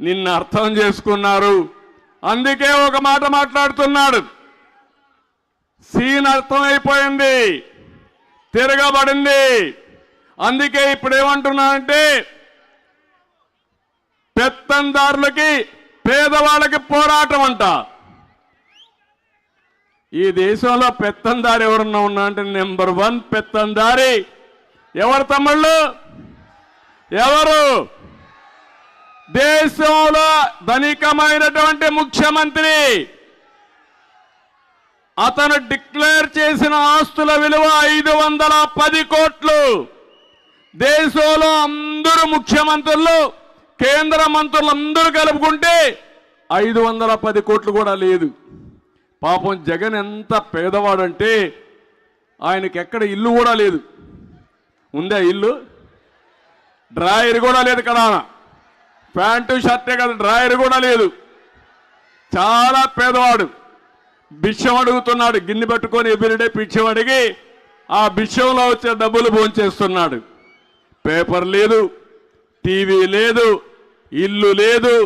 నిన్ను అర్థం చేసుకున్నారు. అందుకే ఒక మాట మాట్లాడుతున్నాడు. సీన్ అర్థమైపోయింది, తిరగబడింది. అందుకే ఇప్పుడు ఏమంటున్నానంటే పెత్తందారులకి పేదవాళ్ళకి పోరాటం అంట. ఈ దేశంలో పెత్తందారి ఎవరన్నా ఉన్నా అంటే నెంబర్ 1 పెత్తందారి ఎవరు తమ్ముళ్ళు? ఎవరు? దేశంలో ధనికమైనటువంటి ముఖ్యమంత్రి. అతను డిక్లేర్ చేసిన ఆస్తుల విలువ 510 కోట్లు. దేశంలో అందరూ ముఖ్యమంత్రులు, కేంద్ర మంత్రులు అందరూ కలుపుకుంటే 510 కోట్లు కూడా లేదు. పాపం జగన్ ఎంత పేదవాడంటే ఆయనకి ఎక్కడ ఇల్లు కూడా లేదు. ఉందా ఇల్లు? డ్రాయర్ కూడా లేదు కదా, ప్యాంటు షర్టే కదా, డ్రాయర్ కూడా లేదు. చాలా పేదవాడు. భిక్షం అడుగుతున్నాడు, గిన్నె పెట్టుకొని ఎవ్రీడే భిక్షం అడిగి ఆ భిక్షంలో వచ్చే డబ్బులు భోంచేస్తున్నాడు. పేపర్ లేదు, టీవీ లేదు, ఇల్లు లేదు.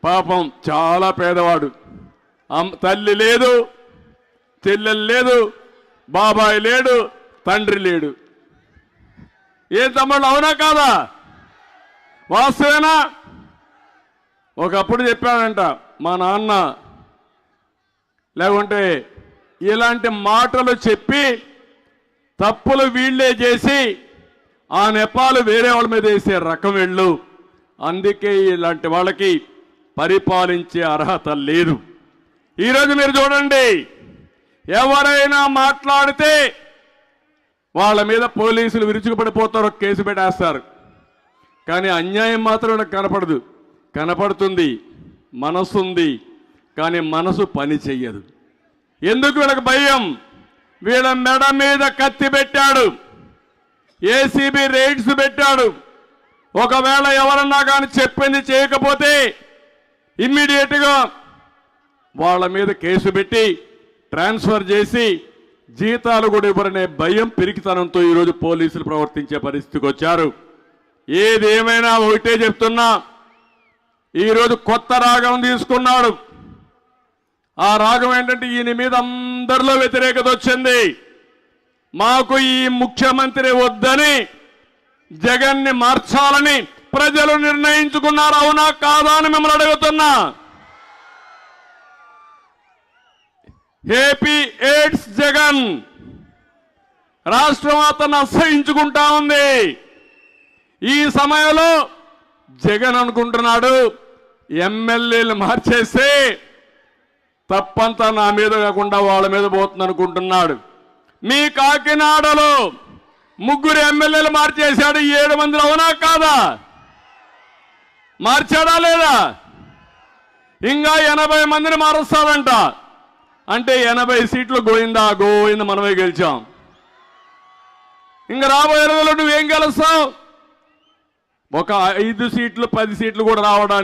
పాపం చాలా పేదవాడు. తల్లి లేదు, చెల్లెలు లేదు, బాబాయ్ లేడు, తండ్రి లేడు. ఏ తమ్ముళ్ళు, అవునా కాదా? వాస్తవేనా? ఒకప్పుడు చెప్పాడంట మా నాన్న, లేకుంటే ఇలాంటి మాటలు చెప్పి తప్పులు వీళ్ళే చేసి ఆ నెపాలు వేరే వాళ్ళ మీద వేసే రకం వెళ్ళు. అందుకే ఇలాంటి వాళ్ళకి పరిపాలించే అర్హత లేదు. ఈరోజు మీరు చూడండి, ఎవరైనా మాట్లాడితే వాళ్ళ మీద పోలీసులు విరుచుకుపడిపోతారు, కేసు పెట్టేస్తారు. కానీ అన్యాయం మాత్రం వీళ్ళకి కనపడదు. కనపడుతుంది, మనసు ఉంది, కానీ మనసు పని చెయ్యదు. ఎందుకు? వీళ్ళకి భయం. వీళ్ళ మెడ మీద కత్తి పెట్టాడు, ఏసీబీ రైడ్స్ పెట్టాడు. ఒకవేళ ఎవరన్నా కానీ చెప్పింది చేయకపోతే ఇమ్మీడియట్గా వాళ్ళ మీద కేసు పెట్టి ట్రాన్స్ఫర్ చేసి జీతాలు కూడా ఇవ్వరనే భయం, పిరికితనంతో ఈరోజు పోలీసులు ప్రవర్తించే పరిస్థితికి వచ్చారు. ఏది ఏమైనా ఒకటే చెప్తున్నా, ఈరోజు కొత్త రాగం తీసుకున్నాడు. ఆ రాగం ఏంటంటే ఈయన మీద అందరిలో వ్యతిరేకత వచ్చింది. మాకు ఈ ముఖ్యమంత్రి వద్దని, జగన్ని మార్చాలని ప్రజలు నిర్ణయించుకున్నారు. అవునా కాదా అని మిమ్మల్ని అడుగుతున్నా. ఏపీ ఎయిడ్స్ జగన్ రాష్ట్రం అతను అసహించుకుంటా ఉంది. ఈ సమయంలో జగన్ అనుకుంటున్నాడు ఎమ్మెల్యేలు మార్చేస్తే తప్పంతా నా మీద కాకుండా వాళ్ళ మీద పోతుంది అనుకుంటున్నాడు. మీ కాకినాడలో 3 ఎమ్మెల్యేలు మార్చేశాడు, 7 మంది. అవునా కాదా? మార్చాడా లేదా? ఇంకా 80 మందిని మారుస్తాడంట. అంటే 80 సీట్లు గోయిందా గోయింద మనమే గెలిచాం. ఇంకా రాబోయే రోజుల్లో నువ్వేం గెలుస్తావు? ఒక 5 సీట్లు 10 సీట్లు కూడా రావడానికి